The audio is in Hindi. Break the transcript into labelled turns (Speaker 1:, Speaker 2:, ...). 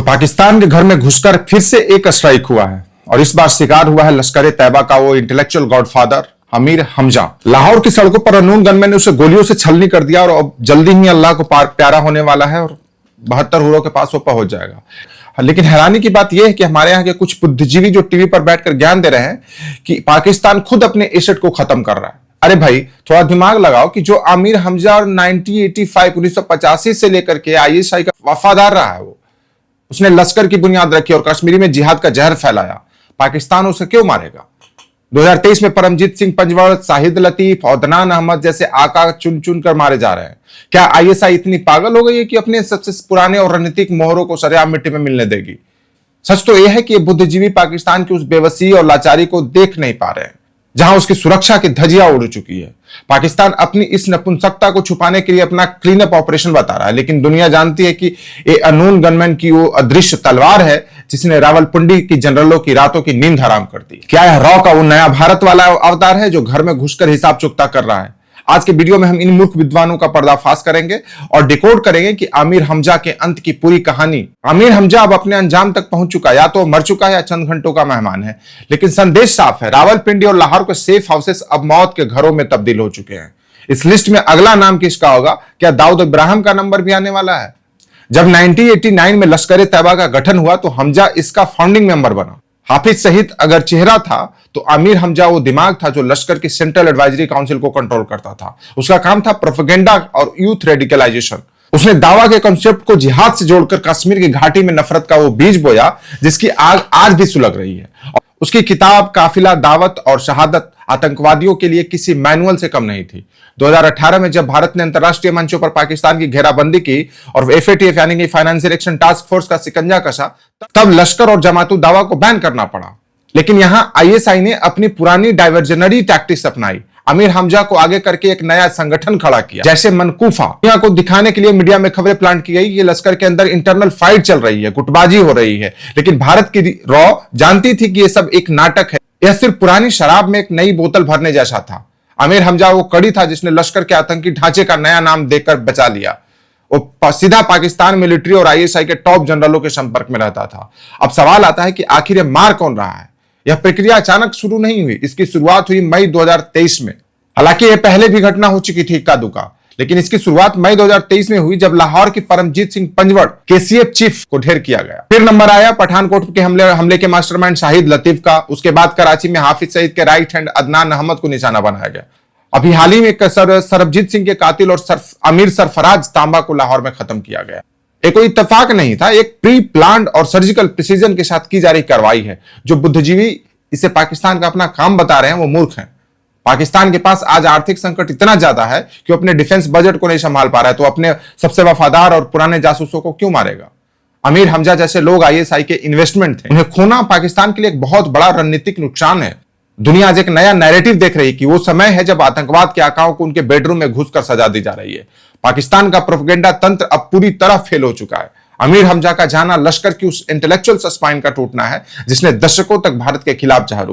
Speaker 1: पाकिस्तान के घर में घुसकर फिर से एक स्ट्राइक हुआ है और इस बार शिकार हुआ है लश्कर तैयबा का वो इंटेलेक्चुअल गॉडफादर अमीर हमजा। लाहौर की सड़कों पर अननोन गनमैन ने उसे गोलियों से छलनी कर दिया और अब जल्दी ही अल्लाह को प्यारा होने वाला है और 72 हुरों के पास वो पहुंच जाएगा। लेकिन हैरानी की बात यह है कि हमारे यहाँ के कुछ बुद्धिजीवी जो टीवी पर बैठकर ज्ञान दे रहे हैं कि पाकिस्तान खुद अपने एसेट को खत्म कर रहा है। अरे भाई, थोड़ा दिमाग लगाओ कि जो आमिर हमजा और 1985 से लेकर के आईएसआई का वफादार रहा है, वो उसने लश्कर की बुनियाद रखी और कश्मीरी में जिहाद का जहर फैलाया। पाकिस्तान उसे क्यों मारेगा? 2023 में परमजीत सिंह पंजवाड़, शाहिद लतीफ और अदनान अहमद जैसे आका चुन चुन कर मारे जा रहे हैं। क्या आईएसआई इतनी पागल हो गई है कि अपने सबसे पुराने और रणनीतिक मोहरों को सरेआम मिट्टी में मिलने देगी? सच तो यह है कि ये बुद्धिजीवी पाकिस्तान की उस बेवसी और लाचारी को देख नहीं पा रहे हैं जहां उसकी सुरक्षा की धज्जियां उड़ चुकी है। पाकिस्तान अपनी इस नपुंसकता को छुपाने के लिए अपना क्लीन अप ऑपरेशन बता रहा है, लेकिन दुनिया जानती है कि ये अननोन गनमैन की वो अदृश्य तलवार है जिसने रावलपिंडी की जनरलों की रातों की नींद हराम कर दी। क्या यह रॉ का वो नया भारत वाला अवतार है जो घर में घुसकर हिसाब चुकता कर रहा है? आज के वीडियो में हम इन मूर्ख विद्वानों का पर्दाफाश करेंगे और डिकोड करेंगे कि आमिर हमजा के अंत की पूरी कहानी। आमिर हमजा अब अपने अंजाम तक पहुंच चुका, या तो मर चुका है या चंद घंटों का मेहमान है, लेकिन संदेश साफ है। रावलपिंडी और लाहौर के सेफ हाउसेस अब मौत के घरों में तब्दील हो चुके हैं। इस लिस्ट में अगला नाम किसका होगा? क्या दाऊद इब्राहिम का नंबर भी आने वाला है? जब 1989 में लश्कर तैयबा का गठन हुआ तो हमजा इसका फाउंडिंग मेंबर बना। हाफिज सईद अगर चेहरा था तो आमिर हमजा वो दिमाग था जो लश्कर की सेंट्रल एडवाइजरी काउंसिल को कंट्रोल करता था। उसका काम था प्रोपेगेंडा और यूथ रेडिकलाइजेशन। उसने दावा के कॉन्सेप्ट को जिहाद से जोड़कर कश्मीर की घाटी में नफरत का वो बीज बोया जिसकी आग आज भी सुलग रही है। उसकी किताब काफिला दावत और शहादत आतंकवादियों के लिए किसी मैनुअल से कम नहीं थी। 2018 में जब भारत ने अंतरराष्ट्रीय मंचों पर पाकिस्तान की घेराबंदी की और एफएटीएफ यानी कि फाइनेंशियल एक्शन टास्क फोर्स का शिकंजा कसा, तब लश्कर और जमातु दावा को बैन करना पड़ा। लेकिन यहां आईएसआई ने अपनी पुरानी डाइवर्जनरी टैक्टिक्स अपनाई। आमिर हमजा को आगे करके एक नया संगठन खड़ा किया, जैसे मनकूफा। दुनिया को दिखाने के लिए मीडिया में खबरें प्लांट की गई कि लश्कर के अंदर इंटरनल फाइट चल रही है, गुटबाजी हो रही है। लेकिन भारत की रॉ जानती थी कि यह सब एक नाटक है। यह सिर्फ पुरानी शराब में एक नई बोतल भरने जैसा था। आमिर हमजा वो कड़ी था जिसने लश्कर के आतंकी ढांचे का नया नाम देकर बचा लिया। वो सीधा पाकिस्तान मिलिट्री और आईएसआई के टॉप जनरलों के संपर्क में रहता था। अब सवाल आता है कि आखिर ये मार कौन रहा है? यह प्रक्रिया अचानक शुरू नहीं हुई, इसकी शुरुआत हुई मई 2023 में। हालांकि यह पहले भी घटना हो चुकी थी इक्का दुक्का, लेकिन इसकी शुरुआत मई 2023 में हुई जब लाहौर की परमजीत सिंह पंजवाड़ केसीएफ चीफ को ढेर किया गया। फिर नंबर आया पठानकोट के हमले के मास्टरमाइंड शाहिद लतीफ का। उसके बाद कराची में हाफिज सईद के राइट हैंड अदनान अहमद को निशाना बनाया गया। अभी हाल ही में सरबजीत सिंह के कातिल और अमीर सरफराज तांबा को लाहौर में खत्म किया गया। एक कोई इत्तेफाक नहीं था, एक प्री प्लान्ड और सर्जिकल प्रिसीजन के साथ की जा रही कार्रवाई है। जो बुद्धिजीवी इसे पाकिस्तान का अपना काम बता रहे हैं वो मूर्ख हैं। पाकिस्तान के पास आज आर्थिक संकट इतना ज्यादा है कि अपने डिफेंस बजट को नहीं संभाल पा रहा है, तो अपने सबसे वफादार और पुराने जासूसों को क्यों मारेगा? आमिर हमजा जैसे लोग आईएसआई के इन्वेस्टमेंट थे, उन्हें खोना पाकिस्तान के लिए एक बहुत बड़ा रणनीतिक नुकसान है। दुनिया आज एक नया नैरेटिव देख रही है कि वो समय है जब आतंकवाद के आकाओं को उनके बेडरूम में घुसकर सजा दी जा रही है। पाकिस्तान का प्रोपेगेंडा तंत्र अब पूरी तरह फेल हो चुका है। आमिर हमजा का जाना लश्कर की उस इंटेलेक्चुअल स्पाइन का टूटना है जिसने दशकों तक भारत के खिलाफ जहर